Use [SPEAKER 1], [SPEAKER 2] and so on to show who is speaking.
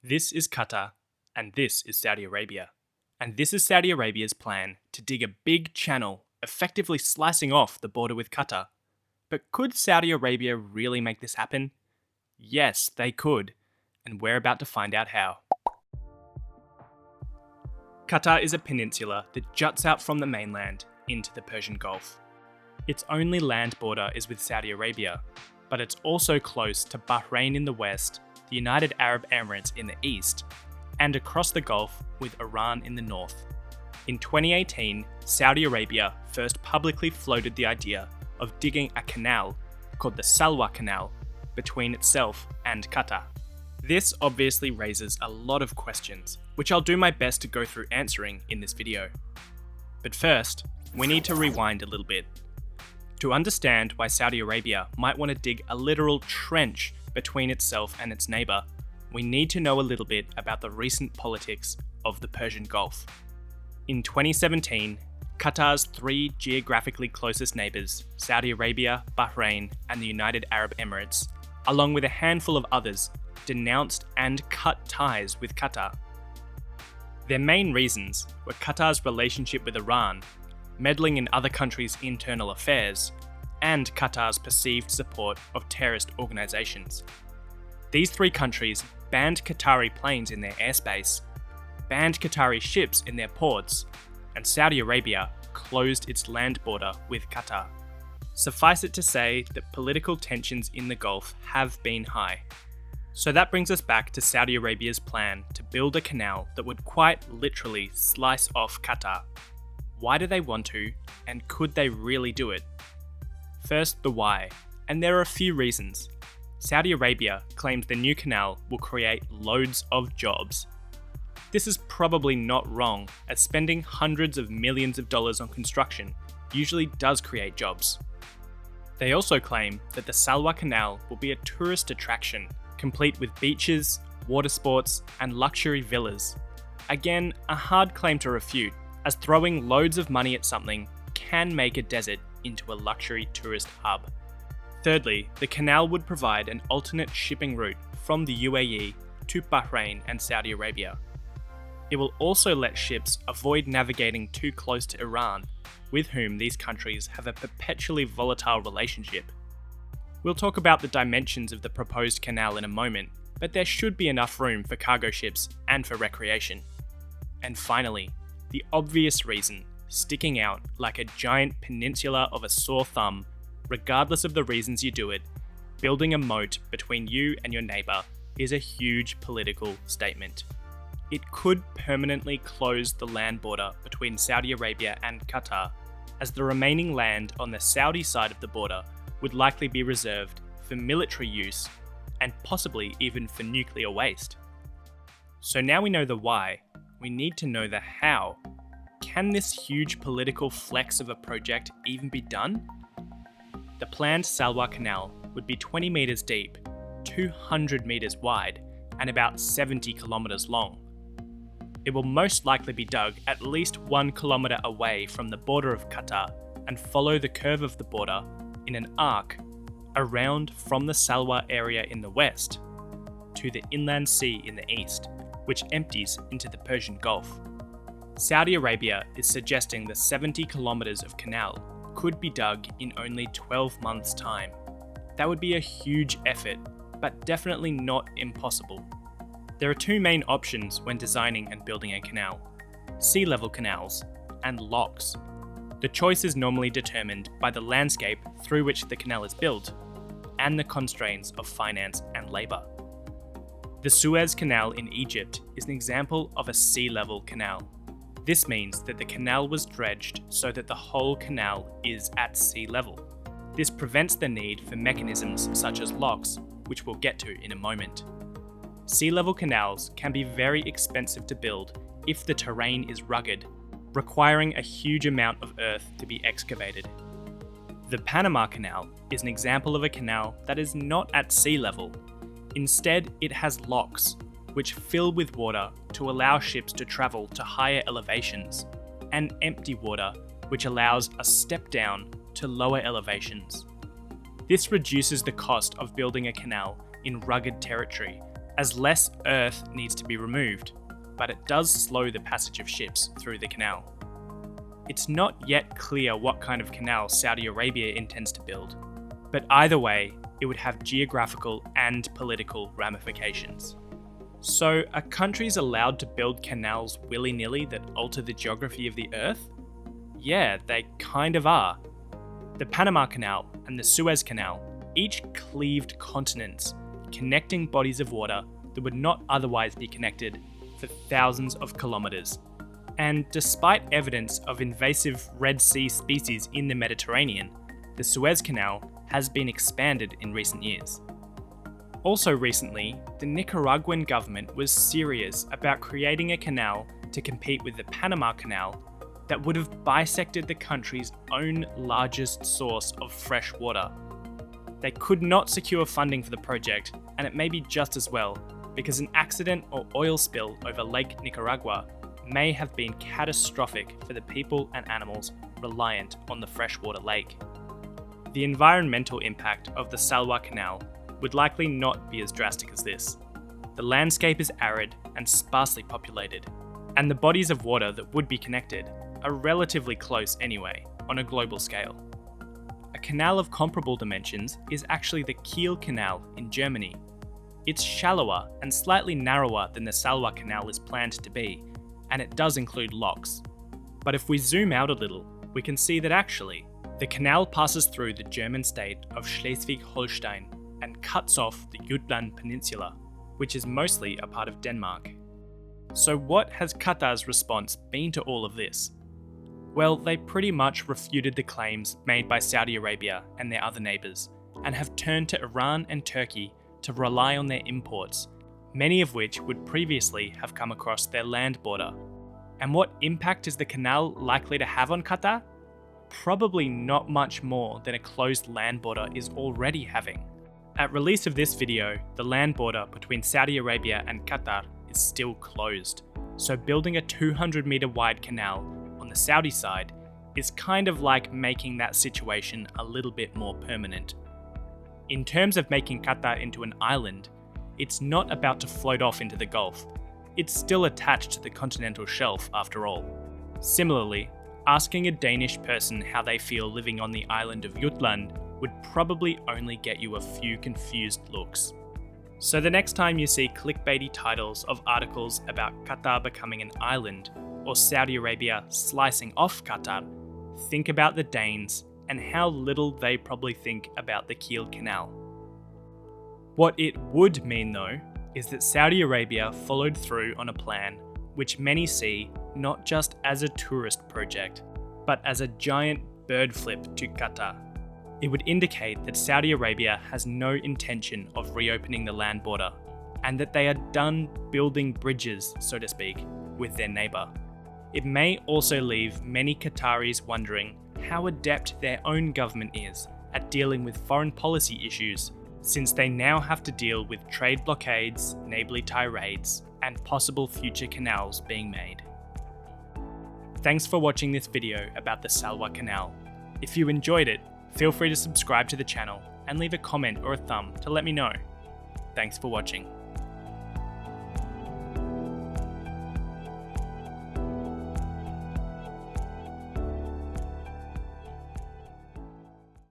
[SPEAKER 1] This is Qatar, and this is Saudi Arabia. And this is Saudi Arabia's plan to dig a big channel, effectively slicing off the border with Qatar. But could Saudi Arabia really make this happen? Yes, they could, and we're about to find out how. Qatar is a peninsula that juts out from the mainland into the Persian Gulf. Its only land border is with Saudi Arabia, but it's also close to Bahrain in the west, the United Arab Emirates in the east, and across the Gulf with Iran in the north. In 2018, Saudi Arabia first publicly floated the idea of digging a canal called the Salwa Canal between itself and Qatar. This obviously raises a lot of questions, which I'll do my best to go through answering in this video. But first, we need to rewind a little bit. To understand why Saudi Arabia might want to dig a literal trench between itself and its neighbour, we need to know a little bit about the recent politics of the Persian Gulf. In 2017, Qatar's three geographically closest neighbours, Saudi Arabia, Bahrain, and the United Arab Emirates, along with a handful of others, denounced and cut ties with Qatar. Their main reasons were Qatar's relationship with Iran, meddling in other countries' internal affairs, and Qatar's perceived support of terrorist organisations. These three countries banned Qatari planes in their airspace, banned Qatari ships in their ports, and Saudi Arabia closed its land border with Qatar. Suffice it to say that political tensions in the Gulf have been high. So that brings us back to Saudi Arabia's plan to build a canal that would quite literally slice off Qatar. Why do they want to, and could they really do it? First, the why, and there are a few reasons. Saudi Arabia claims the new canal will create loads of jobs. This is probably not wrong, as spending hundreds of millions of dollars on construction usually does create jobs. They also claim that the Salwa Canal will be a tourist attraction, complete with beaches, water sports, and luxury villas. Again, a hard claim to refute, as throwing loads of money at something can make a desert into a luxury tourist hub. Thirdly, the canal would provide an alternate shipping route from the UAE to Bahrain and Saudi Arabia. It will also let ships avoid navigating too close to Iran, with whom these countries have a perpetually volatile relationship. We'll talk about the dimensions of the proposed canal in a moment, but there should be enough room for cargo ships and for recreation. And finally, the obvious reason, sticking out like a giant peninsula of a sore thumb, regardless of the reasons you do it, building a moat between you and your neighbour is a huge political statement. It could permanently close the land border between Saudi Arabia and Qatar, as the remaining land on the Saudi side of the border would likely be reserved for military use and possibly even for nuclear waste. So now we know the why, we need to know the how. Can this huge political flex of a project even be done? The planned Salwa Canal would be 20 metres deep, 200 metres wide, and about 70 kilometres long. It will most likely be dug at least 1 kilometre away from the border of Qatar and follow the curve of the border in an arc around from the Salwa area in the west to the inland sea in the east, which empties into the Persian Gulf. Saudi Arabia is suggesting the 70 kilometres of canal could be dug in only 12 months' time. That would be a huge effort, but definitely not impossible. There are two main options when designing and building a canal: sea level canals and locks. The choice is normally determined by the landscape through which the canal is built and the constraints of finance and labour. The Suez Canal in Egypt is an example of a sea level canal. This means that the canal was dredged so that the whole canal is at sea level. This prevents the need for mechanisms such as locks, which we'll get to in a moment. Sea level canals can be very expensive to build if the terrain is rugged, requiring a huge amount of earth to be excavated. The Panama Canal is an example of a canal that is not at sea level. Instead, it has locks, which fill with water to allow ships to travel to higher elevations, and empty water, which allows a step down to lower elevations. This reduces the cost of building a canal in rugged territory as less earth needs to be removed, but it does slow the passage of ships through the canal. It's not yet clear what kind of canal Saudi Arabia intends to build, but either way, it would have geographical and political ramifications. So, are countries allowed to build canals willy-nilly that alter the geography of the Earth? Yeah, they kind of are. The Panama Canal and the Suez Canal each cleaved continents, connecting bodies of water that would not otherwise be connected for thousands of kilometres. And despite evidence of invasive Red Sea species in the Mediterranean, the Suez Canal has been expanded in recent years. Also recently, the Nicaraguan government was serious about creating a canal to compete with the Panama Canal that would have bisected the country's own largest source of fresh water. They could not secure funding for the project, and it may be just as well, because an accident or oil spill over Lake Nicaragua may have been catastrophic for the people and animals reliant on the freshwater lake. The environmental impact of the Salwa Canal would likely not be as drastic as this. The landscape is arid and sparsely populated, and the bodies of water that would be connected are relatively close anyway, on a global scale. A canal of comparable dimensions is actually the Kiel Canal in Germany. It's shallower and slightly narrower than the Salwa Canal is planned to be, and it does include locks. But if we zoom out a little, we can see that actually, the canal passes through the German state of Schleswig-Holstein and cuts off the Jutland Peninsula, which is mostly a part of Denmark. So what has Qatar's response been to all of this? Well, they pretty much refuted the claims made by Saudi Arabia and their other neighbours, and have turned to Iran and Turkey to rely on their imports, many of which would previously have come across their land border. And what impact is the canal likely to have on Qatar? Probably not much more than a closed land border is already having. At release of this video, the land border between Saudi Arabia and Qatar is still closed, so building a 200 metre wide canal on the Saudi side is kind of like making that situation a little bit more permanent. In terms of making Qatar into an island, it's not about to float off into the Gulf. It's still attached to the continental shelf after all. Similarly, asking a Danish person how they feel living on the island of Jutland would probably only get you a few confused looks. So the next time you see clickbaity titles of articles about Qatar becoming an island, or Saudi Arabia slicing off Qatar, think about the Danes and how little they probably think about the Kiel Canal. What it would mean though, is that Saudi Arabia followed through on a plan which many see not just as a tourist project, but as a giant bird flip to Qatar. It would indicate that Saudi Arabia has no intention of reopening the land border, and that they are done building bridges, so to speak, with their neighbour. It may also leave many Qataris wondering how adept their own government is at dealing with foreign policy issues, since they now have to deal with trade blockades, neighbourly tirades, and possible future canals being made. Thanks for watching this video about the Salwa Canal. If you enjoyed it, feel free to subscribe to the channel and leave a comment or a thumb to let me know. Thanks for watching.